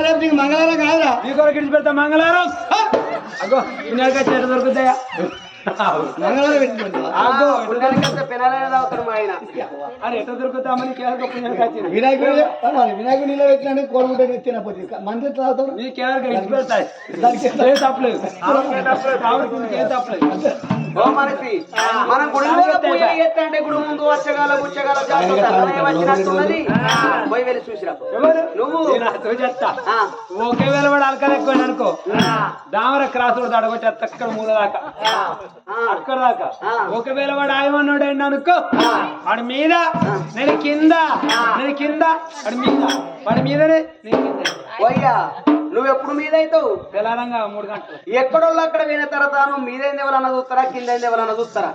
రేపు మంగళవారం కాదురా మీ కొరకు ఇడిచి పెడతా మంగళవారం అగో వినాయక చెట్టు దొరుకుతాయా ఎట్లా దొరుకుతామని వినాయకుడు నీళ్ళు పెట్టినా కోరుకుంటే తినపోతే మంది ఎట్లా తాగుతాడు నీ కేరళ ఇచ్చి పెడతాయి దానికి తప్పలేదు తప్పలేదు మనం గుడి గుడి ముందు వచ్చగల గుచ్చగల వచ్చినట్టున్నది పోయి వెళ్ళి చూసిరా నువ్వు చెప్తా ఒకే వేళ వాడు అలకలు ఎక్కువ అనుకో దామర క్రాస్ రోడ్ అడగొచ్చి అక్కడ మూల దాకా అక్కడ దాకా ఒకవేళ వాడు ఆయమన్నాడు అండి అనుకో వాడి మీద నేను కింద వాడి మీద వాడి మీదనే నేను కింద పోయ్యా నువ్వు ఎప్పుడు మీద అవుతావు తెల్లారంగా 3 గంటలు ఎక్కడోళ్ళు అక్కడ విన తర్వాత నువ్వు మీదైంది ఎవరన్నా చూస్తారా కిందైంది ఎవరన్నా చూస్తారా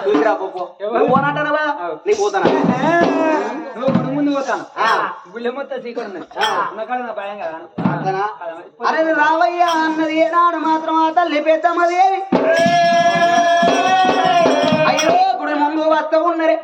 చూసిరా నువ్వు పోనంటానవా నీకు పోతానా నువ్వు గుడి ముందు పోతాను గుళ్ళె మొత్తం సీకొండ నా భయం కదా అరే రావయ్యా అన్నది ఏనాడు మాత్రం ఆ తల్లి పెద్దమది అయ్యో గుడి ముందు వస్తూ ఉన్నరే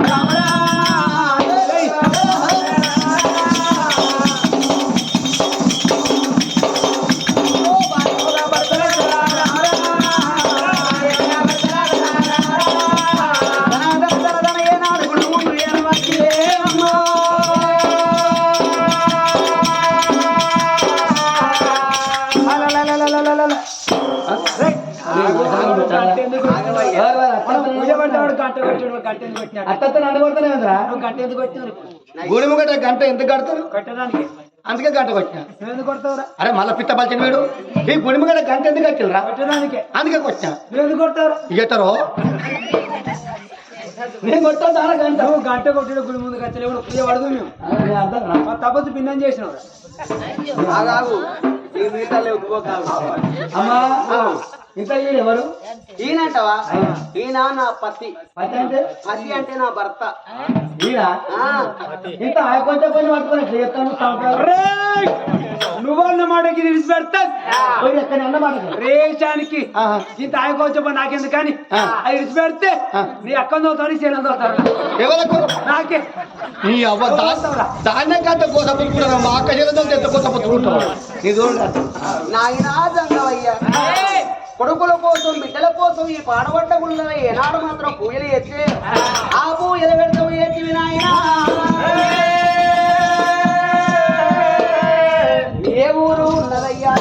గుడి ముగట గంట ఎందుకు కడతారు కట్టడానికి అందుకే గంట కొట్టినా ఎందుకు కొడతావురా అరే మళ్ళీ పిట్ట పలిచిన వీడు ఈ గుడి ముగట గంట ఎందుకు కట్టిరా కట్టడానికి అందుకే కొట్టినా నువ్వు ఎందుకు కొడతావు ఇగతారో నేను కొట్టాను చాలా గంట నువ్వు గంట కొట్టిన గుడి ముందు కట్టలేవు పూజ పడదు మేము తపస్సు భిన్నం చేసినావు అమ్మా ఇంత ఎవరు ఈయనంటవా ఈయన నా పతి పతి అంటే నా భర్త ఇంత కొంచెం కొంచెం పట్టుకుని నువ్వన్న మాటకి విడిచిపెడతాను రేషానికి ఇంత ఆయకొచ్చ నాకెందుకు కానీ అది విడిచిపెడితే నీ అక్కని చదువుతాను చేయడం చదువుతాను ఎవరకు నాకే నీ అవ్వ దాన్నే గంట కోసం పుట్టుకుంటాను మా అక్క చెల్లెతో ఎంత కోసం పుట్టుకుంటావు నీ చూడండి నాయన జంగవయ్యా కొడుకుల కోసం బిడ్డల కోసం ఈ పాడబడ్డ గుళ్ళ ఏనాడు మాత్రం పూజలు ఎత్తే ఆ పూజలు పెడతావు ఎత్తి వినాయన ఏ ఊరు ఉన్నదయ్యా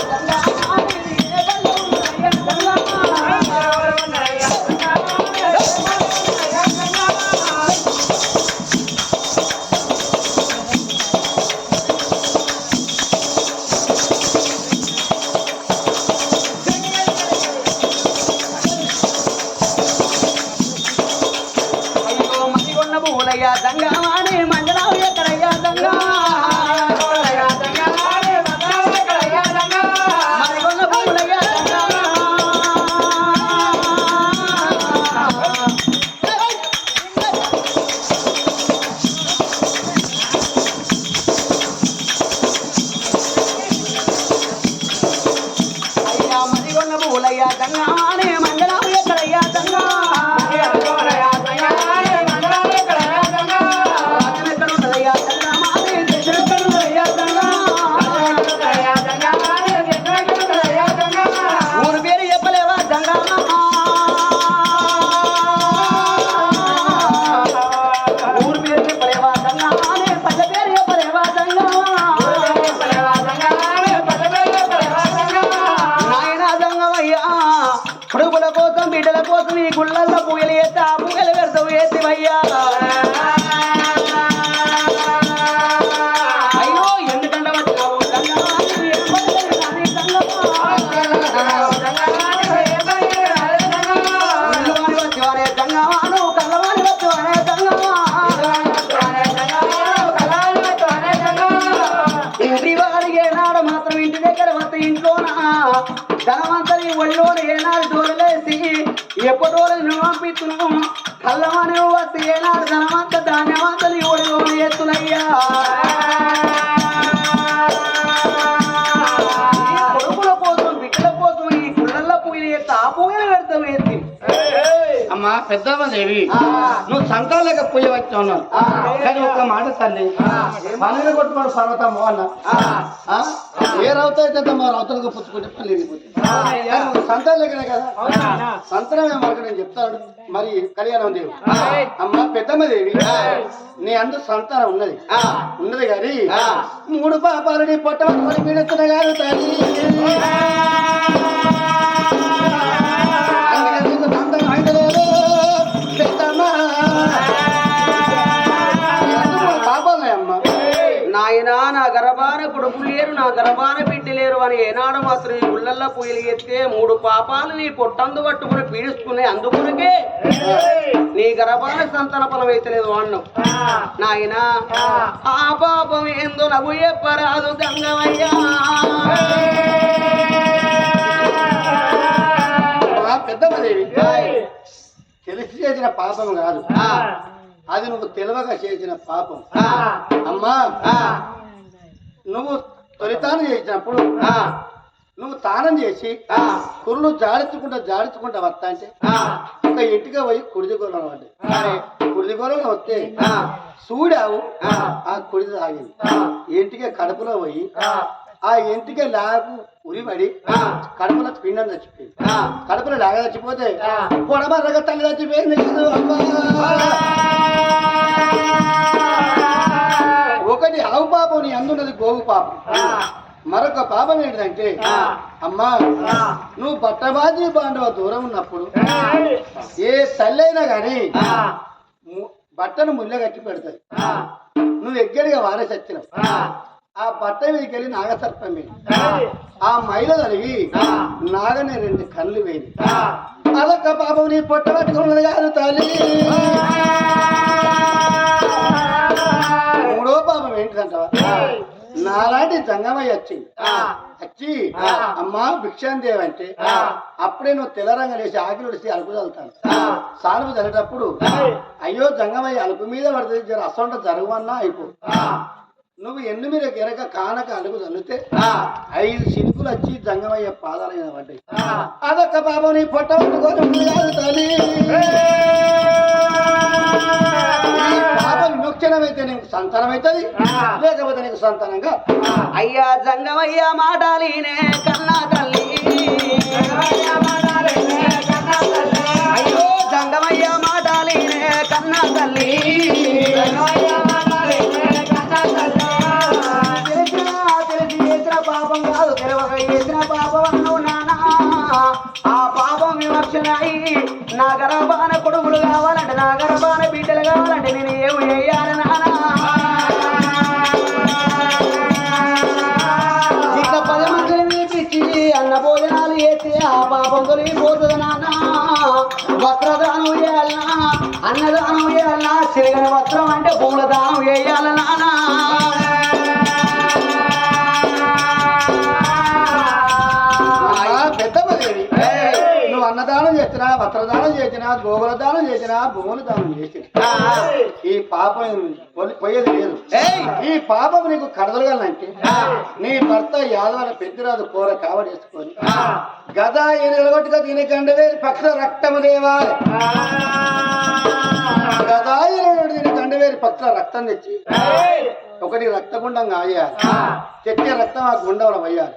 కొడుకుల కోసం బిడ్డల కోసం ఈ గుళ్ళల్లో పూజలు చేస్తే ఆ పూజలు పెడతావు ఏతివయ్యా అయ్యో ఎందుకంటే ఇంటి వారికి ఏనాడు మాత్రం ఇంటి దగ్గర వస్తే ఇంట్లోనా ధనవంతరి ఒళ్ళోని ఏనాడు దూరలేసి ఎప్పటి రోజు పంపిస్తున్నాం కళ్ళమని వస్తే ఏనాడు ధనవంత ధాన్యవంతని ఒళ్ళోని ఎత్తులయ్యా కొడుకుల కోసం బిడ్డల కోసం ఈ గుళ్ళల్లో పూజలు ఎత్తి ఆ పూజలు పెడతాం ఎత్తి అమ్మా పెద్దమ్మదేవి నువ్వు సంతానం లేక పూజ వచ్చి ఉన్నావు కానీ ఒక్క మాట తల్లి మనల్ని కొట్టుకోడు పర్వతమ్మ అన్న ఏ రౌత అయితే మా రౌతలకు పుచ్చుకుంటే పల్లి సంతానం లేకనే కదా సంతానమే మనకు నేను చెప్తాడు మరి కళ్యాణం దేవి అమ్మ పెద్దమ్మదేవి నీ అందు సంతానం ఉన్నది కానీ 3 పాపాలు నీ పొట్టబట్టుకొని పీడిస్తున్న కాదు తల్లి నాయనా నా గర్భాన కొడుకులు లేరు నా గర్భాన బిడ్డ లేరు అని ఏనాడు మాత్రం ఈ గుళ్ళల్లో పూజలు ఎత్తే 3 పాపాలు నీ పొట్టందు పట్టుకుని పీడిస్తున్నాయి అందుకునికే నీ గర్భాన సంతాన ఫలం అయితే లేదు అన్నావు నాయనా ఆ పాపం ఏందో నవ్వు చెప్పరాదు గంగవయ్యా పెద్దమ్మదేవి తెలిసి చేసిన పాపం కాదు అది నువ్వు తెలివగా చేసిన పాపం అమ్మా నువ్వు తొలితానం చేసినప్పుడు నువ్వు తానం చేసి కుర్రలు జాడించుకుంటా వస్తా అంటే ఒక ఇంటిగా పోయి కుడిదిగోళం పడ్డాయి కుడిదిగోళంలో వస్తే చూడావు ఆ కుడిది తాగింది ఇంటికి కడుపులో పోయి ఆ ఇంటికి లాగు ఉరిపడి కడుపులో పిండం చచ్చిపోయింది కడుపులో లాగ చచ్చిపోతే పొడబర్రగా తల్లి చచ్చిపోయింది ఒకటి ఆవు పాపం నీ అందున్నది గోగు పాపం మరొక పాపం ఏంటంటే అమ్మా నువ్వు బట్టబాజీ బాండవ దూరం ఉన్నప్పుడు ఏ తల్లి అయినా గాని బట్టను ముళ్ళ కట్టి పెడతాయి నువ్వు ఎగ్గడిగా వారేసి వచ్చినావు ఆ బట్ట మీదకి వెళ్ళి నాగసర్పం వేయి ఆ మైల తలిగి నాగనే 2 కళ్ళు వేయి అదొక్క పాపం నీ పొట్ట పట్టుకున్నది కాదు తల్లి 3వ పాపం ఏంటిదంటావా నాలాంటి జంగమయ్య వచ్చి అమ్మా భిక్షాందేవి అంటే అప్పుడే నువ్వు తెల్లరంగ వేసి ఆకిలు వేసి అలుపు చల్లుతాను సాలుపు చల్లేటప్పుడు అయ్యో జంగమయ్య అలుపు మీద పడుతుంది జర అసొంట జరగమన్నా అయిపో నువ్వు ఎన్ను మీరు ఎరక కానక అలుగు చల్లితే 5 చినుకులు వచ్చి జంగమయ్య పాదాల మీద పడ్డాయి అదొక్క పాపం నీ పొట్ట పట్టుకొని తల్లి పాపం విమోక్షణమైతే నీకు సంతానం అవుతుంది లేకపోతే నీకు సంతానంగా అయ్యా జంగమయ్య మాటాలినే కన్నా తల్లి అయ్యో జంగమయ్య మాటాలినే కన్నా తల్లి పాపం కాదు తెలవక చేసిన పాపం అన్నావు నానా ఆ పాపం విమర్శనాయి నా గర్భాన కొడుకులు కావాలంటే నా గర్భాన బిడ్డలు కావాలంటే నేను ఏమి చేయాలి నానా ఇక 10 మందిని పిలిపించి అన్న భోజనాలు చేస్తే ఆ పాపం తొలగిపోతుంది నానా వస్త్రదానం చేయాలన్నా అన్నదానం చేయాలన్నా చిరగని వస్త్రం అంటే పూల దానం చేయాలి నానా అన్నదానం చేసినా వస్త్రదానం చేసినా గోగుల దానం చేసినా భూముల దానం చేసినా ఈ పాపం పోయేది లేదు ఈ పాపం నీకు కడదలగాలంటే నీ భర్త యాదవ పెద్దరాజు కూర కావడేసుకొని గదా నిలగొట్టుగా దీని గండవేరి పక్ష రక్తము దేవాలి గదా దీని గండవేరి పక్ష రక్తం తెచ్చి ఒకటి రక్తగుండం కాయాలి చెట్టే రక్తం ఆ గుండంలో వేయాలి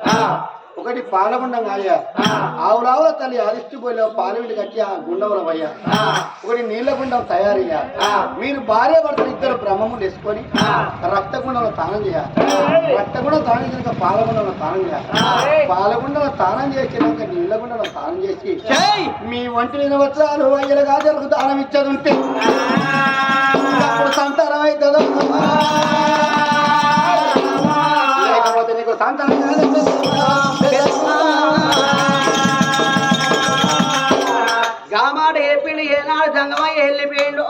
ఒకటి పాలగుండం కాయాలి ఆవులావుల తల్లి అరిష్టిపోయిలో పాలవిడి కట్టి ఆ గుండంలో వేయాలి ఒకటి నీళ్ల గుండం తయారు చేయాలి మీరు భార్య భర్తలు 2 బ్రహ్మములు వేసుకొని రక్తగుండంలో తానం చేయాలి రక్తగుండం తానం చేసినాక పాలగుండంలో తానం చేయాలి పాలగుండంలో తానం చేసినాక నీళ్ల గుండంలో తానం చేసి మీ ఒంటి మీద వస్త్రాలు అయ్యలు గాజలకు దానం ఇచ్చేది ఉంటే అప్పుడు సంతానం అవుతుందో లేకపోతే నీకు సంతానం గామాడు ఏపిడి ఏనాడు జంగమయ్య వెళ్ళిపోయిండు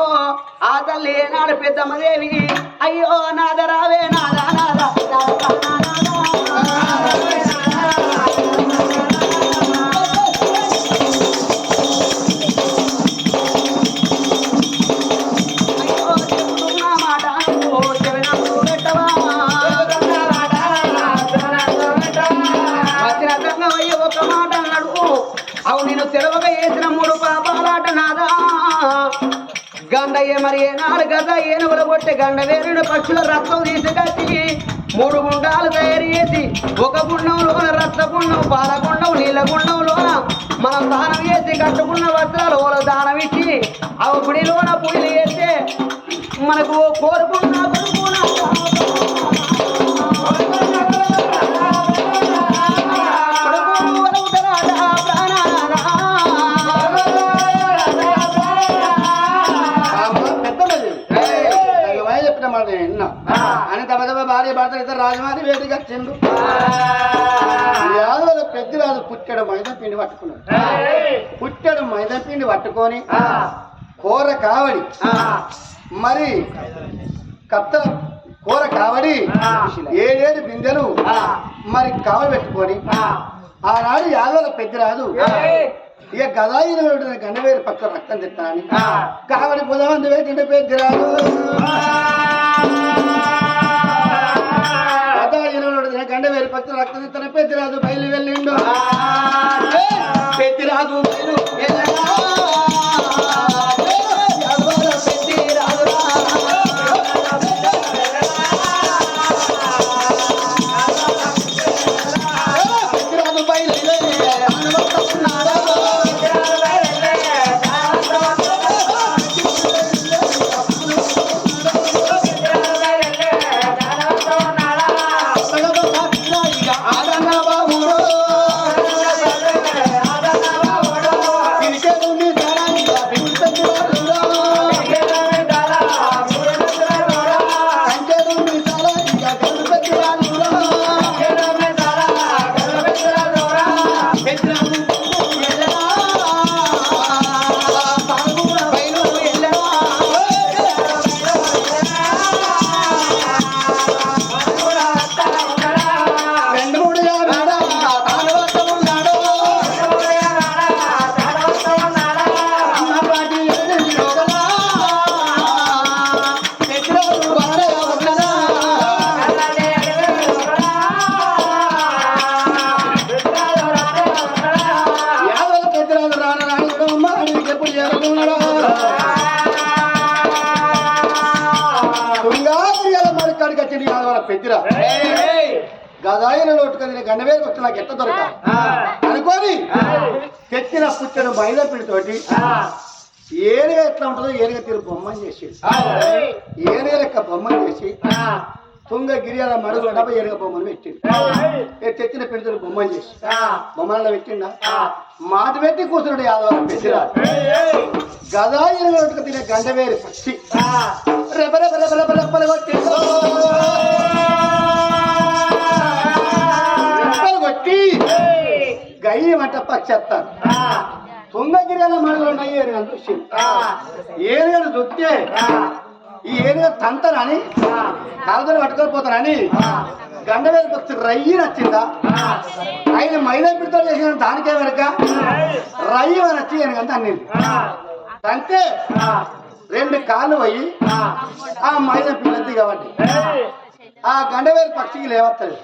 ఆ తల్లి ఏనాడు పెద్దమ్మదేవి అయ్యో నాదరావే నాదా నాదా అవు నేను తెలవగా వేసిన 3 పాపాలాట నాదా గండయ్య మరి ఏనాడు గద ఏనుగుల కొట్టే గండ వేరుడు పక్షుల రక్తం తీసుకొచ్చి 3 గుండాలు తయారు చేసి ఒక గుండంలోన రక్తగుండం పాలగుండం నీళ్ళ గుండంలోన మనం దానం చేసి కట్టుకున్న వస్త్రాలు వాళ్ళకు దానం ఇచ్చి ఆ గుడిలోన పూజలు చేస్తే మనకు కోరుకున్న చెప్పిన మాట విన్నా అని తమ భార్య భర్త ఇద్దరు రాజమారి వేడిగా చెండు యాదవుల పెద్దరాజు పుట్టెడు మైదా పిండి పట్టుకున్నాడు. పుట్టెడు మైదా పిండి పట్టుకొని కూర కావడి మరి కత్తల కూర కావడి 7 బిందెలు మరి కావడి పెట్టుకొని ఆనాడు యాదవుల పెద్దరాజు ఇక గదాయిన గండవేరు పక్క రక్తం తిట్టాలని కావడి బుధమంది వేటింటే పెద్దరాజు గదాయిన గండవేరు పక్క రక్తం తిట్టాలని పెద్దరాజు బయలు వెళ్ళిండు. పెద్దరాజు బయలు పెద్దరా గదాయిన లోటు కదిన గండవేరు వచ్చి నాకు ఎట్ట దొరకాలి అనుకోని తెచ్చిన పుట్టిన మైదా పిండితోటి ఏనుగా ఎట్లా ఉంటుందో ఏనుగా తీరు బొమ్మని చేసి ఏనుగ లెక్క బొమ్మని చేసి తుంగ గిరియాల మడుగుల డబ్బ ఏనుగ బొమ్మను పెట్టింది. తెచ్చిన పిండితో బొమ్మని చేసి బొమ్మలలో పెట్టిండా మాట పెట్టి కూర్చున్నాడు యాదవ పెద్దరా గదాయిన లోటుకు తినే గండవేరు పక్షి రెపరెపరెపరెపరెపలు కొట్టి కొట్టి గయ్యి వంట పక్షేస్తాను తుంగగిరియాల మడుగులు ఉన్నాయి ఏనుగను చూసి ఏనుగను చూస్తే ఈ ఏనుగ తంతనని కాలతో పట్టుకొని పోతానని గండవేలు పక్షి రయ్యి నచ్చిందా ఆయన మైదా పిడితో చేసిన దానికే వెనక రయ్యి నచ్చి ఏనుగంత అన్నింది తంతే 2 కాళ్ళు పోయి ఆ మైదా పిల్లద్ది కాబట్టి ఆ గండవేరు పక్షికి లేవత్తది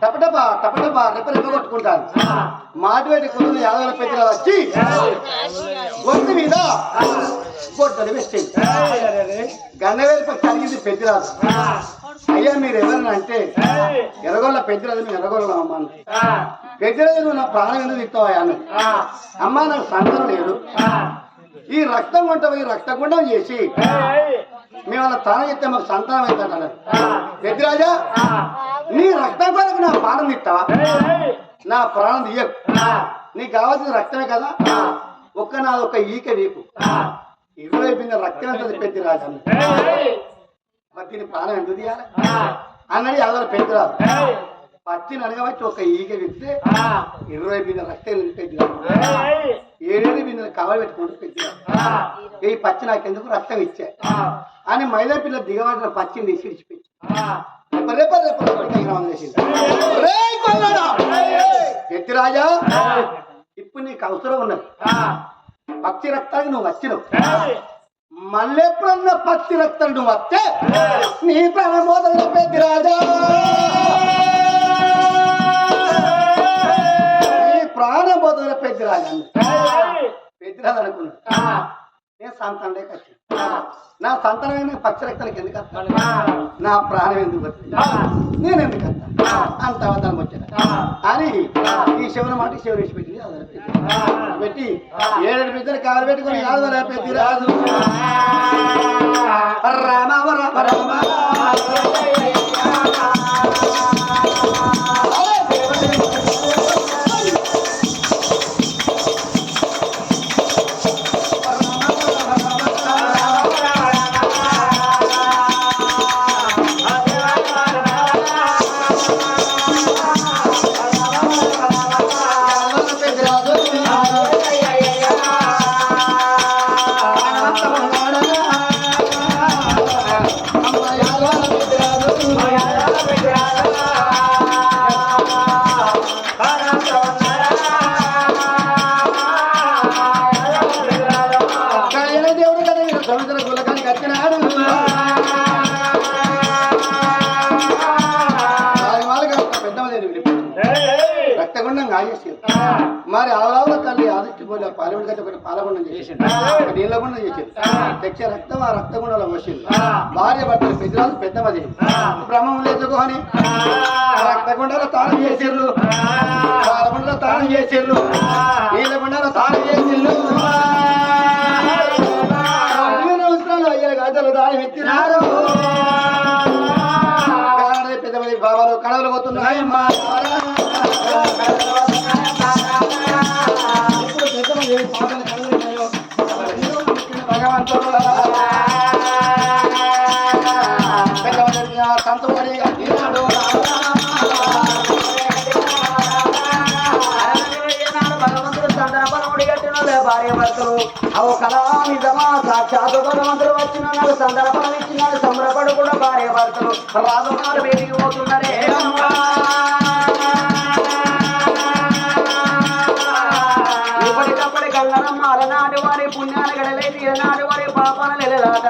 టపటపా టపటపా రెప్ప కొట్టుకుంటాను మాటివేటి కుదురు యాదవుల పెద్దలు వచ్చి గొంతు మీద కొట్టలు పెట్టింది. గండవేరు పక్షి అడిగింది పెద్దరాజు అయ్యా మీరు ఎవరన్నా అంటే ఎరగొల్ల పెద్దరాజు మేము ఎరగొల్ల అమ్మాను పెద్దరాజు నువ్వు నా ప్రాణం ఎందుకు తిస్తావా అన్నది. అమ్మా నాకు సంతానం లేదు ఈ రక్తం కొంట ఈ రక్తగుండం చేసి మేము అలా తాన చెప్తే మాకు సంతానం అవుతాడు అన్నారు. పెద్దరాజా నీ రక్తం కొరకు నా ప్రాణం తీస్తావా నా ప్రాణం తీయకు నీకు కావాల్సిన రక్తమే కదా నాది ఒక ఈక వీపు 20 బిందెల రక్తం ఎంత పెద్దరాజు మరి దీని ప్రాణం ఎందుకు తీయాలి అన్నది యాదవ పెద్దరాజు పచ్చిని అడగబట్టి ఒక ఈక విప్తే 20 బిందెల రక్తం పెద్దరాజు 7 బిందెలు కావాలి పెట్టుకుంటూ పెద్దరాజు ఈ పచ్చి నాకెందుకు రక్తం ఇచ్చా అని మైదా పిల్ల దిగబడిన పచ్చిని తీసి విడిచిపెట్టి ఎత్తిరాజా ఇప్పుడు నీకు అవసరం ఉన్నది పచ్చి రక్తానికి నువ్వు వచ్చినావు మళ్ళెప్పుడన్నా పచ్చి రక్తం నువ్వు వస్తే నీ ప్రాణబోధన పెద్దిరాజా నీ ప్రాణబోధన పెద్దిరాజా పెద్దిరాజు అనుకున్నాడు నేను సంతానం లేక నా సంతానమైన పచ్చ రక్తానికి ఎందుకు వస్తా? నా ప్రాణం ఎందుకు వస్తుంది? నేను ఎందుకు వస్తా? అంత అవతారం వచ్చాను అని ఈ శివుని మాట శివుని వేసి పెట్టింది. పెట్టి 7 బిడ్డలు కాలు పెట్టుకుని యాదవ పెట్టి రాదు రామ రామ రామ దేవుడు కదా సముద్ర గులకానికి వచ్చినాడు. రక్తగుండం కాజేసి మరి ఆవుల తల్లి ఆదిత్యపోలే పాలగుండ గట్టి ఒకటి పాలగుండం చేసింది, నీళ్ళగుండం చేసింది. తెచ్చే రక్తం ఆ రక్తగుండంలో పోసింది. భార్య భర్తలు పెద్దరాజు పెద్దమది బ్రహ్మం లేదుకో అని రక్తగుండలో తాళం చేసిర్రు, పాలగుండలో తాళం చేసిర్రు, నీళ్ళగుండలో తాళం చేసిర్రు. అయ్యా గాజలు దాని ఎత్తినారు. పెద్దమది బాబాలు కడవలు పోతున్నాయమ్మా. భగవంతుడు సంతోడి భగవంతుడు సందర్భముడి కట్టిన భార్య భర్తలు అవు కళా నిజమా సాక్షాత్తు భగవంతుడు వచ్చిన నాడు సందర్భం ఇచ్చినాడు. సంబరపడు కూడా భార్య భర్తలు రాజునాడు వేదికి పోతున్నారే. ఇప్పటికప్పటి కళ్ళనమ్మ అలనాటి వారి పుణ్యాలు గడలేది ఈనాటి వారి పాపాలు ఎలాట.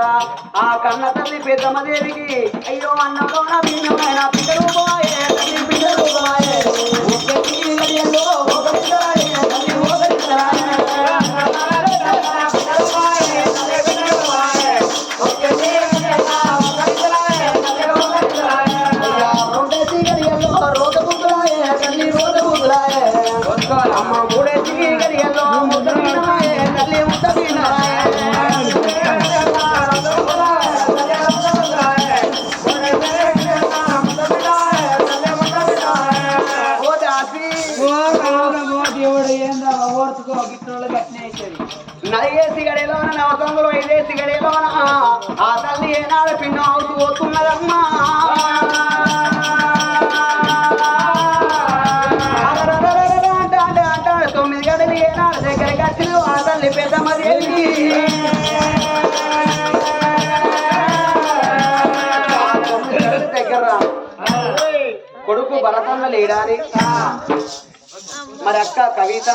ఆ కన్న తల్లి పెద్దమ్మదేవికి అయ్యో అన్నంలో నా భిన్నమైన పిల్ల రూపమాయే తల్లి పిల్ల రూపమాయే అమ్మ మూడే గడియల్లో ముద్దరాయే తల్లి ముద్దరాయే నరిగేసి గడిలోన నవసంగులు 5 గడిలోన ఆ తల్లి ఏనాడు పిండం అవుతూ పోతున్నదమ్మా. అంటాడు 9 గడులు ఏనాడు దగ్గరికి వచ్చిన ఆ తల్లి పెద్దమ్మదేవి దగ్గర కొడుకు భరతన్న లేడాని మరి అక్క కవిత